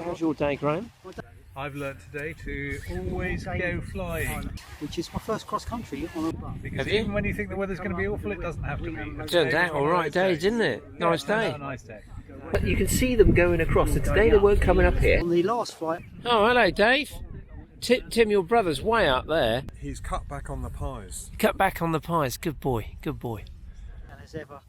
How's your day, Graham? I've learnt today to always go flying. Which is my first cross country on a bus. Because even when you think the weather's going to be awful, it doesn't have to be. It turned out all right day, didn't it? Nice day. A nice day. But you can see them going across, and today they weren't coming up here. On the last flight. Oh, hello, Dave. Tim, your brother's way up there. He's cut back on the pies. Cut back on the pies. Good boy, good boy. And as ever,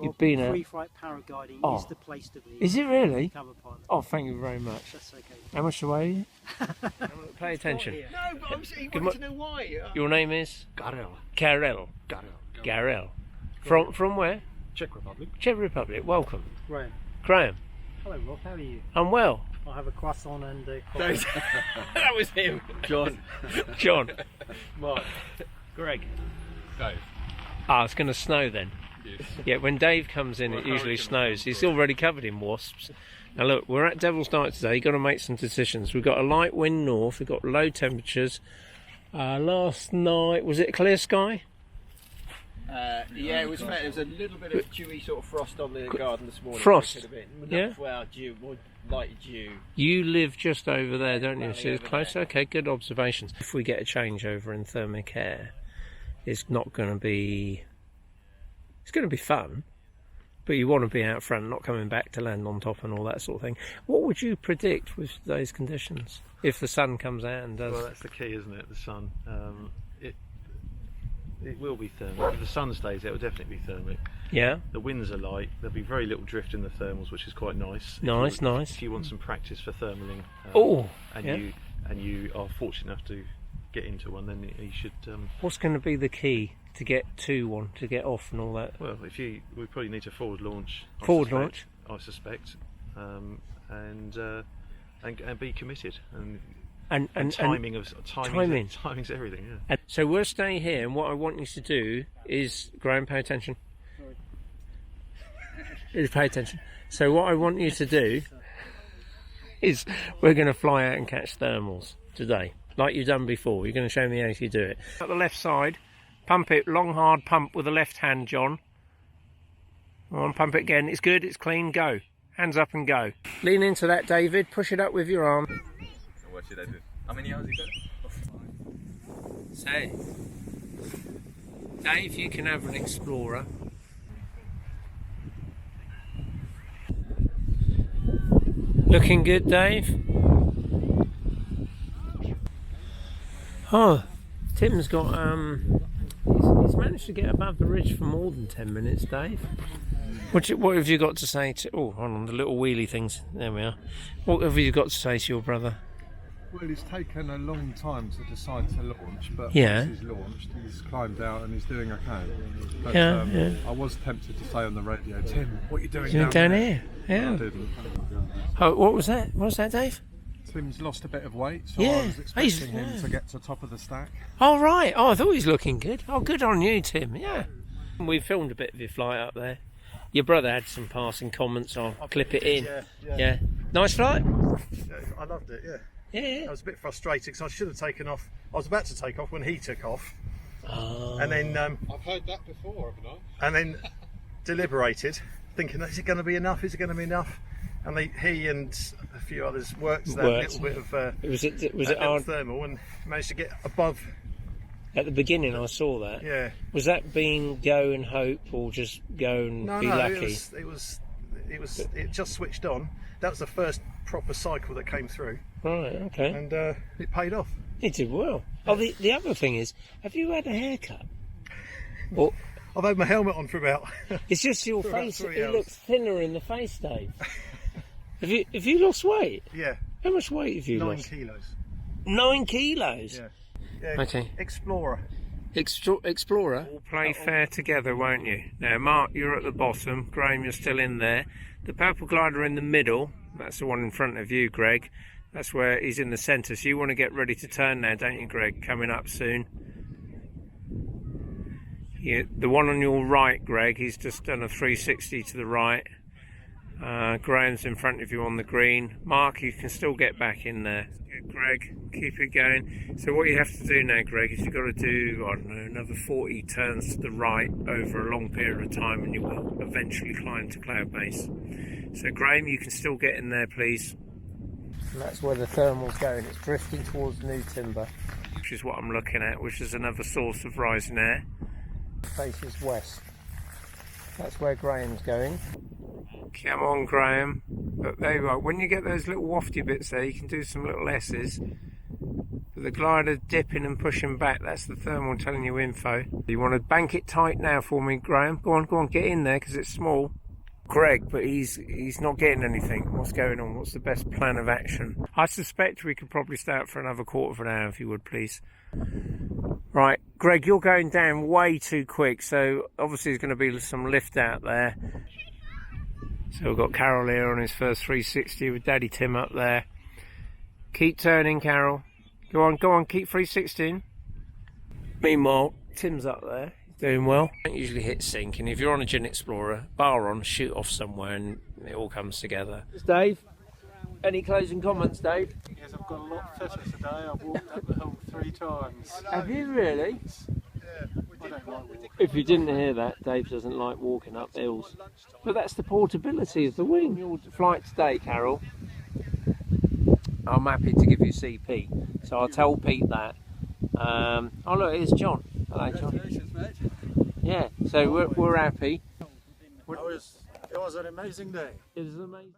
You've been free flight paragliding is the place to be. Is it really? Cover pilot. Oh, thank you very much. That's okay. How much away are you? Pay attention. No, but I'm saying you want to know why. Your name is? Karel. Karel. Karel. From where? Czech Republic. Czech Republic. Welcome. Graham. Graham. Hello, Rob. How are you? I'm well. I have a croissant and a That was him. John. Mark. Greg. Dave. Ah, it's going to snow then. Yes. Yeah, when Dave comes in, it usually snows. He's already covered in wasps. Now look, we're at Devils Dyke today. You've got to make some decisions. We've got a light wind north. We've got low temperatures. Last night, was it clear sky? Yeah, it was fair. There was a little bit of dewy sort of frost on the garden this morning. Frost? Could have been. Yeah? Well, dew, more light dew. You live just over there, don't you? Well, So yeah, it's close. Okay, good observations. If we get a changeover in thermic air, it's not going to be... It's going to be fun, but you want to be out front, not coming back to land on top and all that sort of thing. What would you predict with those conditions if the sun comes out and does? Well, that's the key, isn't it? The sun. It will be thermic. If the sun stays, it will definitely be thermic. Yeah. The winds are light. There'll be very little drift in the thermals, which is quite nice. Nice. If you want some practice for thermaling, and you are fortunate enough to get into one, then you should. What's going to be the key to get to one, to get off and all that? Well, we probably need to forward launch. I suspect, and be committed and timing's everything. Yeah. And so we'll stay here, and what I want you to do is, Graham, pay attention. Pay attention. So what I want you to do is we're going to fly out and catch thermals today, like you've done before. You're going to show me how you do it. At the left side, pump it, long hard pump with the left hand, John. Come on, pump it again. It's good, it's clean, go. Hands up and go. Lean into that, David. Push it up with your arm. What should I do? How many hours you got? So, Dave, you can have an Explorer. Looking good, Dave? Oh, Tim's got, he's managed to get above the ridge for more than 10 minutes, Dave. What have you got to say to, oh, hold on, the little wheelie things, there we are. What have you got to say to your brother? Well, it's taken a long time to decide to launch, but Yeah. once he's launched, he's climbed out and he's doing okay. But Yeah. I was tempted to say on the radio, Tim, what are you doing You're down there? here, yeah. I didn't. Oh, what was that? What was that, Dave? Tim's lost a bit of weight, so Yeah. I was expecting him to get to the top of the stack. Oh, right. Oh, I thought he was looking good. Oh, good on you, Tim. Yeah. We filmed a bit of your flight up there. Your brother had some passing comments. I'll clip it in. Yeah. Nice flight? Yeah, I loved it, yeah. Yeah. I was a bit frustrated because I should have taken off. I was about to take off when he took off. Oh. And then I've heard that before, haven't I? and then deliberated, thinking, is it going to be enough? Is it going to be enough? And he and a few others worked that little bit of Was it little hard? thermal and managed to get above. At the beginning, I saw that. Yeah. Was that being go and hope, or just go and be lucky? It just switched on. That was the first proper cycle that came through, Right. Okay. and it paid off. It did well. Oh, the other thing is, have you had a haircut? Or I've had my helmet on for about. it's just your For about face. 3 It hours. looks thinner in the face, Dave. Have you lost weight? Yeah, How much weight have you 9 lost? kilos. 9 kilos. Yeah. Yeah. Okay. Explorer. Explorer. We'll play fair together, won't you? Now, Mark, you're at the bottom. Graham, you're still in there. The purple glider in the middle. That's the one in front of you, Greg. That's where he's in the centre. So you want to get ready to turn now, don't you, Greg? Coming up soon. Yeah, the one on your right, Greg, he's just done a 360 to the right. Graham's in front of you on the green. Mark, you can still get back in there. Greg, keep it going. So what you have to do now, Greg, is you've got to do, I don't know, another 40 turns to the right over a long period of time, and you will eventually climb to cloud base. So Graham, you can still get in there, please. And that's where the thermal's going. It's drifting towards new timber, which is what I'm looking at, which is another source of rising air. Faces west. That's where Graham's going. Come on, Graham. But there you are. When you get those little wafty bits there, you can do some little S's. But the glider dipping and pushing back, that's the thermal telling you info. You want to bank it tight now for me, Graham. Go on, get in there because it's small. Greg, but he's not getting anything. What's going on? What's the best plan of action? I suspect we could probably stay up for another quarter of an hour if you would, please. Right, Greg, you're going down way too quick, so obviously there's going to be some lift out there. So we've got Karel here on his first 360 with Daddy Tim up there. Keep turning, Karel. Go on, keep 360ing. Meanwhile, Tim's up there. Doing well. Don't usually hit sync, and if you're on a Gin Explorer, bar on, shoot off somewhere and it all comes together. Dave, any closing comments, Dave? Yes, I've got a lot fitter today. I've walked up the hill 3 times. Have you really? Yeah, I don't like walking. If you didn't hear that, Dave doesn't like walking up hills. But that's the portability of the wing. Your flight today, Karel, I'm happy to give you CP, so I'll tell Pete that. Oh look, here's John. Hello, John. Mate. Yeah, so we're happy. It was an amazing day. It was amazing.